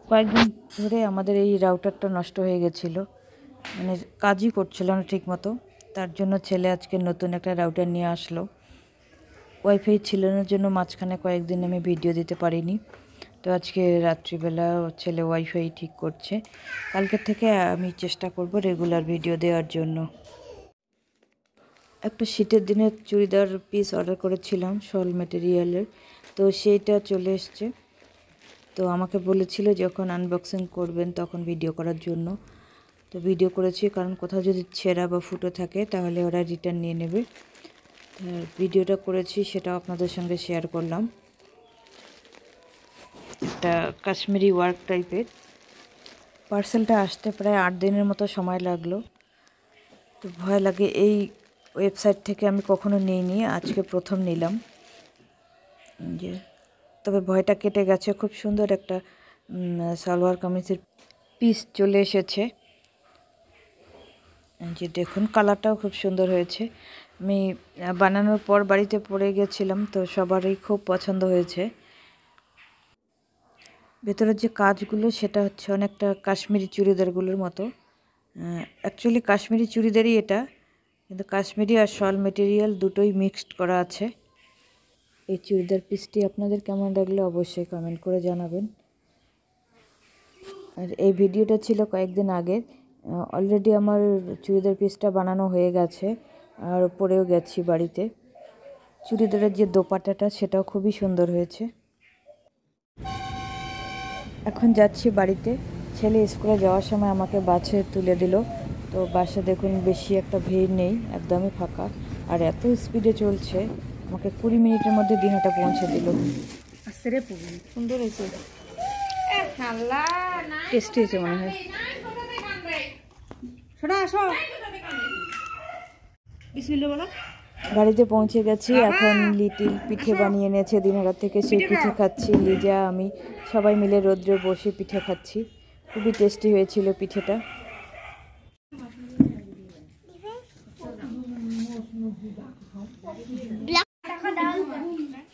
কয়েকদিন ধরে আমাদের এই রাউটারটা নষ্ট হয়ে গেছিলো, মানে কাজই করছিল না ঠিকমতো। তার জন্য ছেলে আজকে নতুন একটা রাউটার নিয়ে আসলো। ওয়াইফাই ছিল না জন্য মাঝখানে কয়েকদিন আমি ভিডিও দিতে পারিনি। তো আজকে রাত্রিবেলা ছেলে ওয়াইফাই ঠিক করছে। কালকে থেকে আমি চেষ্টা করব রেগুলার ভিডিও দেওয়ার জন্য। একটা শীতের দিনের চুড়িদার পিস অর্ডার করেছিলাম শল ম্যাটেরিয়ালের, তো সেইটা চলে এসছে। তো আমাকে বলেছিল যখন আনবক্সিং করবেন তখন ভিডিও করার জন্য। তো ভিডিও করেছি, কারণ কোথাও যদি ছেঁড়া বা ফুটো থাকে তাহলে ওরা রিটার্ন নিয়ে নেবে। ভিডিওটা করেছি, সেটাও আপনাদের সঙ্গে শেয়ার করলাম। একটা কাশ্মীরি ওয়ার্ক টাইপের। পার্সেলটা আসতে প্রায় 8 দিনের মতো সময় লাগলো। তো ভয় লাগে, এই ওয়েবসাইট থেকে আমি কখনো নিইনি, আজকে প্রথম নিলাম। তবে ভয়টা কেটে গেছে। খুব সুন্দর একটা সালোয়ার কামিজের পিস চলে এসেছে। যে দেখুন, কালারটাও খুব সুন্দর হয়েছে। আমি বানানোর পর বাড়িতে পরে গেছিলাম, তো সবারই খুব পছন্দ হয়েছে। ভেতরের যে কাজগুলো সেটা হচ্ছে অনেকটা কাশ্মীরি চুড়িদারগুলোর মতো। অ্যাকচুয়ালি কাশ্মীরি চুড়িদারই এটা, কিন্তু কাশ্মীরি আর শল মেটেরিয়াল দুটোই মিক্সড করা আছে। এই চুড়িদার পিসটি আপনাদের কেমন লাগলো অবশ্যই কমেন্ট করে জানাবেন। আর এই ভিডিওটা ছিল কয়েকদিন আগে। অলরেডি আমার চুড়িদার পিসটা বানানো হয়ে গেছে আর পরেও গেছি বাড়িতে। চুড়িদারের যে দোপাট্টাটা সেটাও খুবই সুন্দর হয়েছে। এখন যাচ্ছি বাড়িতে। ছেলে স্কুলে যাওয়ার সময় আমাকে বাসে তুলে দিল। তো বাসে দেখুন বেশি একটা ভিড় নেই, একদমই ফাঁকা। আর এত স্পিডে চলছে, আমাকে 20 মিনিটের মধ্যে দিনহাটা পৌঁছে দিল। সুন্দর হয়েছে, টেস্টি হয়েছে মনে হয়। বাড়িতে পৌঁছে গেছি। এখন লিটিল পিঠে বানিয়ে এনেছে দিনহাটা থেকে, সেই পিঠে খাচ্ছি। লিজা আমি সবাই মিলে রোদ্রে বসে পিঠে খাচ্ছি। খুবই টেস্টি হয়েছিল পিঠেটা।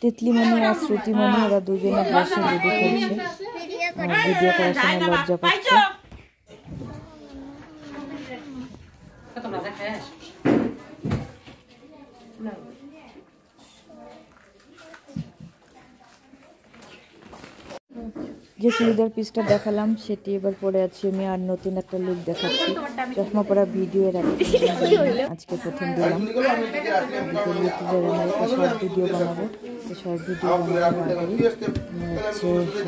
তিতলিমণি আর শ্রুতিমণি ওরা দুজনে বসে লুডো খেলছে। ভিডিও করার সময় লজ্জা পাচ্ছে। যে চুড়িদার পিসটা দেখালাম সেটি এবার পরে আছি আমি, আর নতুন একটা লুক দেখাচ্ছি। চশমা পরা ভিডিও এর আগে আজকে প্রথম দিলাম। একটা শর্ট ভিডিও বানাবো, শর্ট ভিডিও বানানোর আগেই হচ্ছে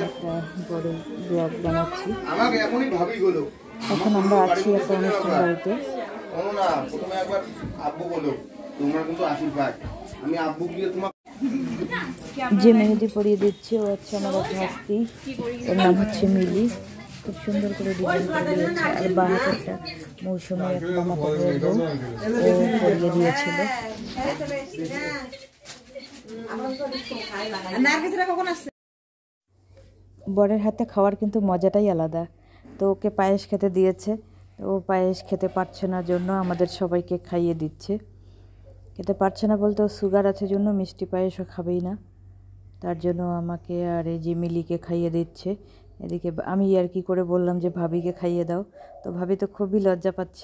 একটা বড় ব্লগ বানাচ্ছি। এখন আমরা আছি একটা অনুষ্ঠান বাড়িতে। যে মেহেদি পরিয়ে দিচ্ছে ও হচ্ছে আমার এক ভাস্তি, ওর নাম হচ্ছে মিলি। খুব সুন্দর করে ডিজাইন করে দিয়েছে। আর বাহাতেরটা মৌসুমী এক মামা কাপড়ের বউ, ও পরিয়ে দিয়েছিল। বরের হাতে খাওয়ার কিন্তু মজাটাই আলাদা। তো ওকে পায়েস খেতে দিয়েছে, তো ও পায়েস খেতে পারছে না জন্য আমাদের সবাইকে খাইয়ে দিচ্ছে। খেতে পারছে না বলতে ও সুগার আছে জন্য মিষ্টি পায়েসও খাবেই না, তার জন্য আমাকে আর এই যে মিলিকে খাইয়ে দিচ্ছে। এদিকে আমি আর কি করে বললাম যে ভাবিকে খাইয়ে দাও, তো ভাবি তো খুবই লজ্জা পাচ্ছে।